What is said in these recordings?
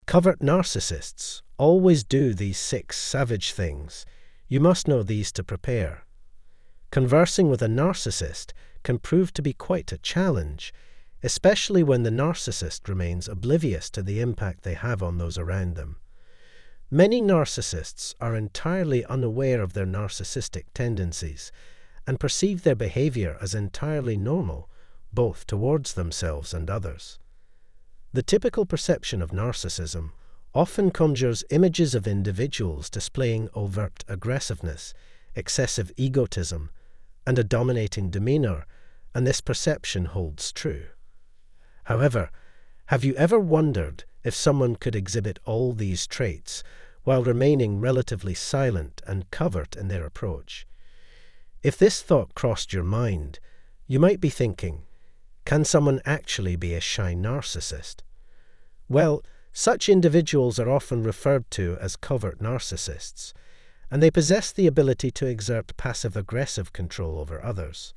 Covert narcissists always do these 6 savage things. You must know these to prepare. Conversing with a narcissist can prove to be quite a challenge, especially when the narcissist remains oblivious to the impact they have on those around them. Many narcissists are entirely unaware of their narcissistic tendencies and perceive their behavior as entirely normal, both towards themselves and others. The typical perception of narcissism often conjures images of individuals displaying overt aggressiveness, excessive egotism, and a dominating demeanor, and this perception holds true. However, have you ever wondered if someone could exhibit all these traits while remaining relatively silent and covert in their approach? If this thought crossed your mind, you might be thinking, can someone actually be a shy narcissist? Well, such individuals are often referred to as covert narcissists, and they possess the ability to exert passive-aggressive control over others.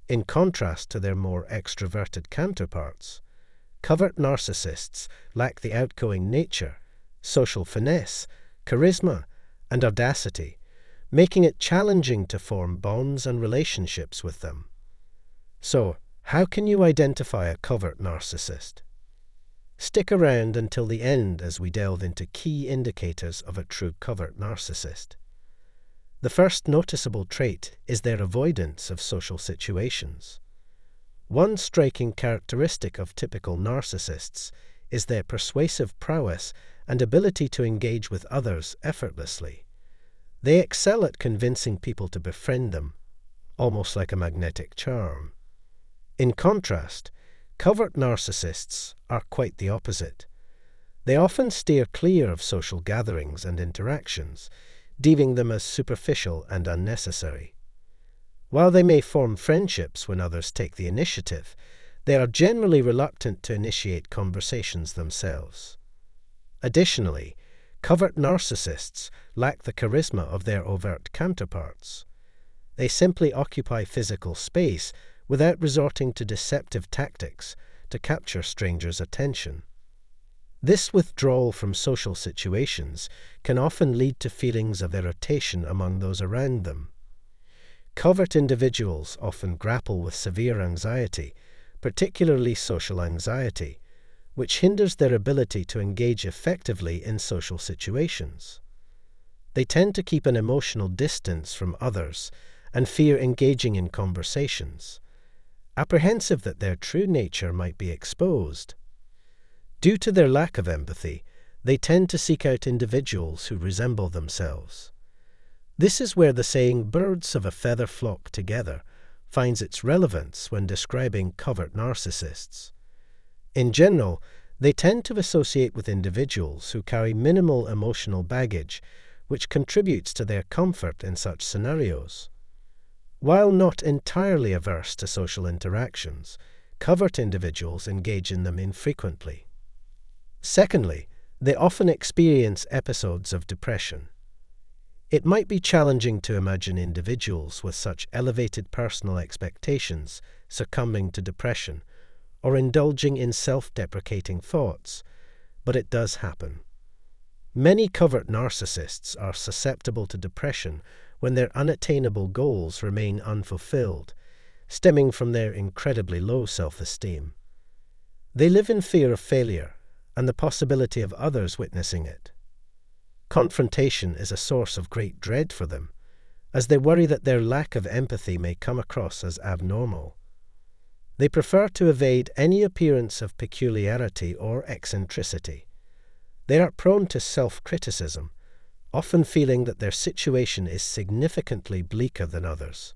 In contrast to their more extroverted counterparts, covert narcissists lack the outgoing nature, social finesse, charisma, and audacity, making it challenging to form bonds and relationships with them. So, how can you identify a covert narcissist? Stick around until the end as we delve into key indicators of a true covert narcissist. The first noticeable trait is their avoidance of social situations. One striking characteristic of typical narcissists is their persuasive prowess and ability to engage with others effortlessly. They excel at convincing people to befriend them, almost like a magnetic charm. In contrast, covert narcissists are quite the opposite. They often steer clear of social gatherings and interactions, deeming them as superficial and unnecessary. While they may form friendships when others take the initiative, they are generally reluctant to initiate conversations themselves. Additionally, covert narcissists lack the charisma of their overt counterparts. They simply occupy physical space without resorting to deceptive tactics to capture strangers' attention. This withdrawal from social situations can often lead to feelings of irritation among those around them. Covert individuals often grapple with severe anxiety, particularly social anxiety, which hinders their ability to engage effectively in social situations. They tend to keep an emotional distance from others and fear engaging in conversations, apprehensive that their true nature might be exposed. Due to their lack of empathy, they tend to seek out individuals who resemble themselves. This is where the saying, "birds of a feather flock together," finds its relevance when describing covert narcissists. In general, they tend to associate with individuals who carry minimal emotional baggage, which contributes to their comfort in such scenarios. While not entirely averse to social interactions, covert individuals engage in them infrequently. Secondly, they often experience episodes of depression. It might be challenging to imagine individuals with such elevated personal expectations succumbing to depression or indulging in self-deprecating thoughts, but it does happen. Many covert narcissists are susceptible to depression when their unattainable goals remain unfulfilled, stemming from their incredibly low self-esteem. They live in fear of failure and the possibility of others witnessing it. Confrontation is a source of great dread for them, as they worry that their lack of empathy may come across as abnormal. They prefer to evade any appearance of peculiarity or eccentricity. They are prone to self-criticism, often feeling that their situation is significantly bleaker than others.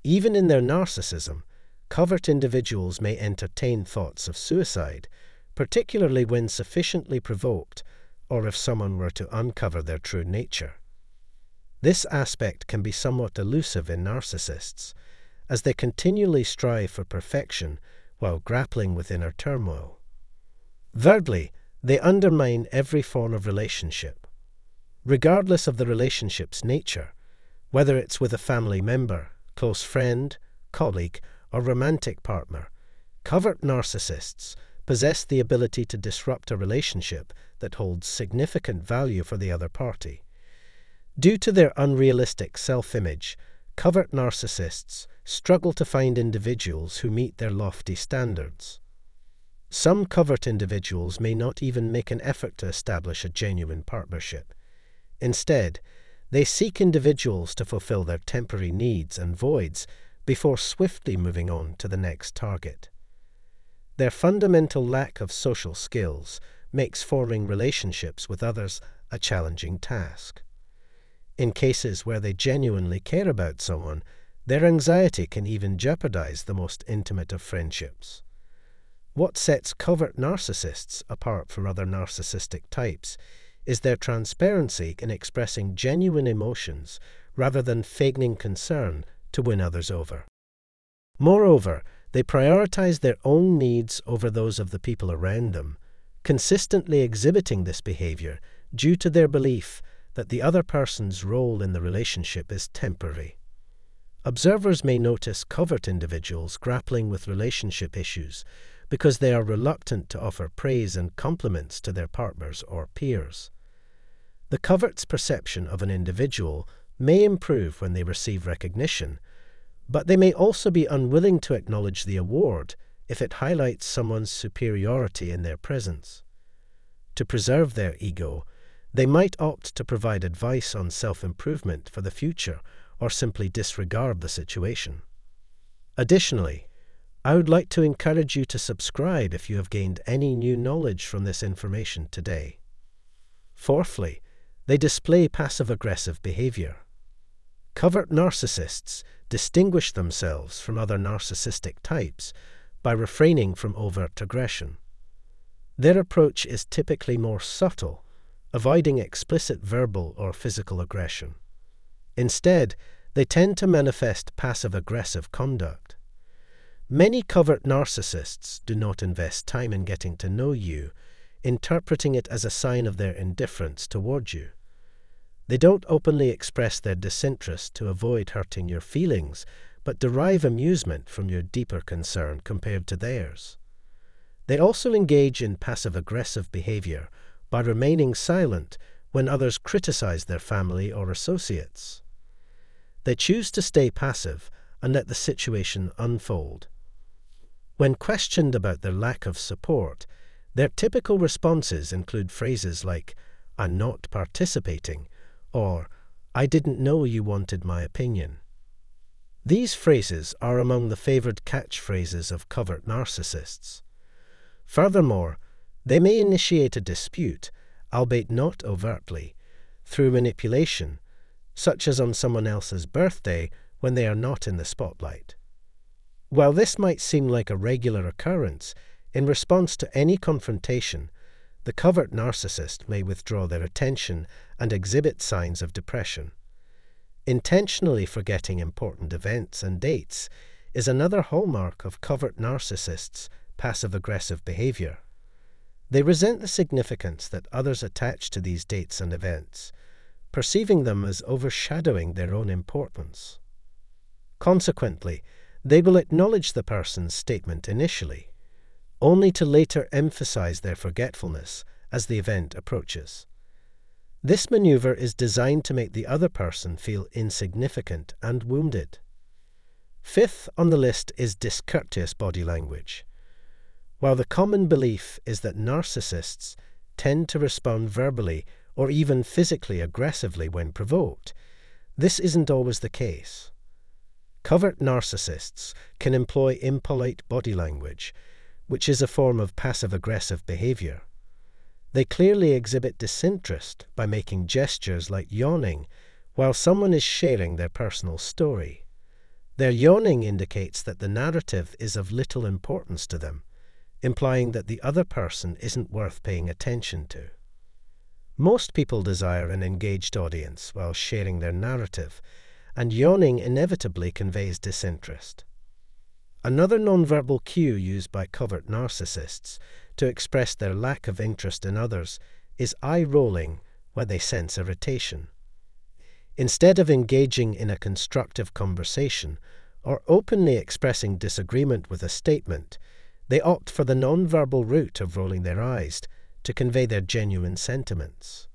Even in their narcissism, covert individuals may entertain thoughts of suicide, particularly when sufficiently provoked or if someone were to uncover their true nature. This aspect can be somewhat elusive in narcissists, as they continually strive for perfection while grappling with inner turmoil. Thirdly, they undermine every form of relationship. Regardless of the relationship's nature, whether it's with a family member, close friend, colleague, or romantic partner, covert narcissists possess the ability to disrupt a relationship that holds significant value for the other party. Due to their unrealistic self-image, covert narcissists struggle to find individuals who meet their lofty standards. Some covert individuals may not even make an effort to establish a genuine partnership. Instead, they seek individuals to fulfill their temporary needs and voids before swiftly moving on to the next target. Their fundamental lack of social skills makes forming relationships with others a challenging task. In cases where they genuinely care about someone, their anxiety can even jeopardize the most intimate of friendships. What sets covert narcissists apart from other narcissistic types is their transparency in expressing genuine emotions rather than feigning concern to win others over. Moreover, they prioritize their own needs over those of the people around them, consistently exhibiting this behavior due to their belief that the other person's role in the relationship is temporary. Observers may notice covert individuals grappling with relationship issues because they are reluctant to offer praise and compliments to their partners or peers. The covert's perception of an individual may improve when they receive recognition, but they may also be unwilling to acknowledge the award if it highlights someone's superiority in their presence. To preserve their ego, they might opt to provide advice on self-improvement for the future or simply disregard the situation. Additionally, I would like to encourage you to subscribe if you have gained any new knowledge from this information today. Fourthly, they display passive-aggressive behavior. Covert narcissists distinguish themselves from other narcissistic types by refraining from overt aggression. Their approach is typically more subtle, avoiding explicit verbal or physical aggression. Instead, they tend to manifest passive-aggressive conduct. Many covert narcissists do not invest time in getting to know you, interpreting it as a sign of their indifference toward you. They don't openly express their disinterest to avoid hurting your feelings, but derive amusement from your deeper concern compared to theirs. They also engage in passive-aggressive behavior by remaining silent when others criticize their family or associates. They choose to stay passive and let the situation unfold. When questioned about their lack of support, their typical responses include phrases like, "I'm not participating," or "I didn't know you wanted my opinion." These phrases are among the favored catchphrases of covert narcissists. Furthermore, they may initiate a dispute, albeit not overtly, through manipulation, such as on someone else's birthday when they are not in the spotlight. While this might seem like a regular occurrence, in response to any confrontation, the covert narcissist may withdraw their attention and exhibit signs of depression. Intentionally forgetting important events and dates is another hallmark of covert narcissists' passive-aggressive behavior. They resent the significance that others attach to these dates and events, perceiving them as overshadowing their own importance. Consequently, they will acknowledge the person's statement initially, only to later emphasize their forgetfulness as the event approaches. This maneuver is designed to make the other person feel insignificant and wounded. Fifth on the list is discourteous body language. While the common belief is that narcissists tend to respond verbally or even physically aggressively when provoked, this isn't always the case. Covert narcissists can employ impolite body language, which is a form of passive-aggressive behavior. They clearly exhibit disinterest by making gestures like yawning while someone is sharing their personal story. Their yawning indicates that the narrative is of little importance to them, implying that the other person isn't worth paying attention to. Most people desire an engaged audience while sharing their narrative, and yawning inevitably conveys disinterest. Another nonverbal cue used by covert narcissists to express their lack of interest in others is eye-rolling when they sense irritation. Instead of engaging in a constructive conversation or openly expressing disagreement with a statement, They opt for the non-verbal route of rolling their eyes to convey their genuine sentiments.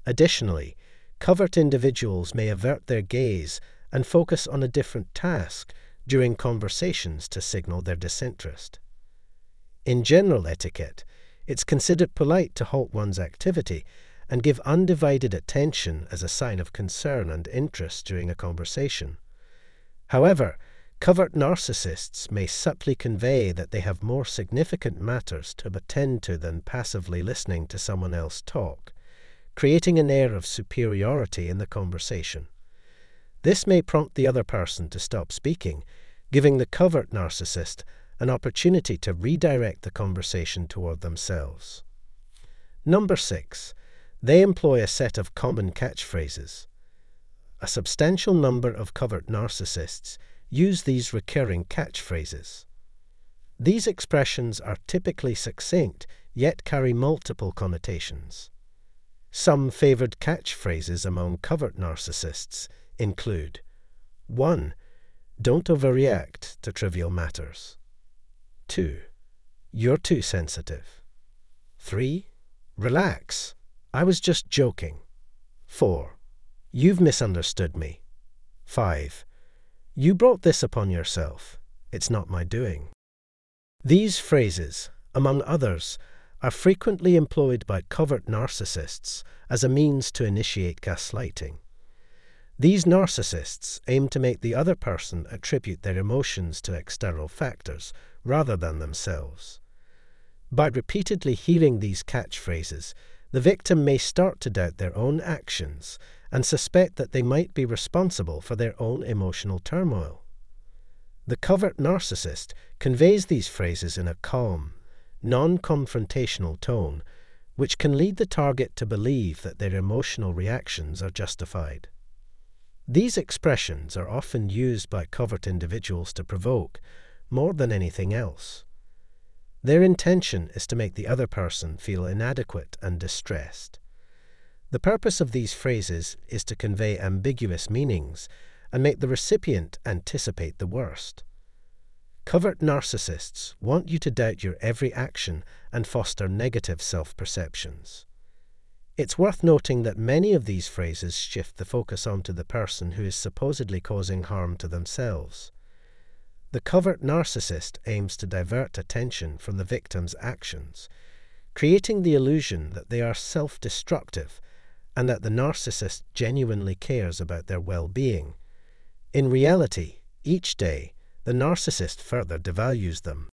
Additionally, covert individuals may avert their gaze and focus on a different task during conversations to signal their disinterest. In general etiquette, it's considered polite to halt one's activity and give undivided attention as a sign of concern and interest during a conversation. However, covert narcissists may subtly convey that they have more significant matters to attend to than passively listening to someone else talk, creating an air of superiority in the conversation. This may prompt the other person to stop speaking, giving the covert narcissist an opportunity to redirect the conversation toward themselves. Number 6. They employ a set of common catchphrases. A substantial number of covert narcissists use these recurring catchphrases. These expressions are typically succinct, yet carry multiple connotations. Some favored catchphrases among covert narcissists include: 1. Don't overreact to trivial matters. 2. You're too sensitive. 3. Relax. I was just joking. 4. You've misunderstood me. 5. You brought this upon yourself. It's not my doing. These phrases, among others, are frequently employed by covert narcissists as a means to initiate gaslighting. These narcissists aim to make the other person attribute their emotions to external factors rather than themselves. By repeatedly hearing these catchphrases, the victim may start to doubt their own actions and suspect that they might be responsible for their own emotional turmoil. The covert narcissist conveys these phrases in a calm, non-confrontational tone, which can lead the target to believe that their emotional reactions are justified. These expressions are often used by covert individuals to provoke, more than anything else. Their intention is to make the other person feel inadequate and distressed. The purpose of these phrases is to convey ambiguous meanings and make the recipient anticipate the worst. Covert narcissists want you to doubt your every action and foster negative self-perceptions. It's worth noting that many of these phrases shift the focus onto the person who is supposedly causing harm to themselves. The covert narcissist aims to divert attention from the victim's actions, creating the illusion that they are self-destructive and that the narcissist genuinely cares about their well-being. In reality, each day, the narcissist further devalues them.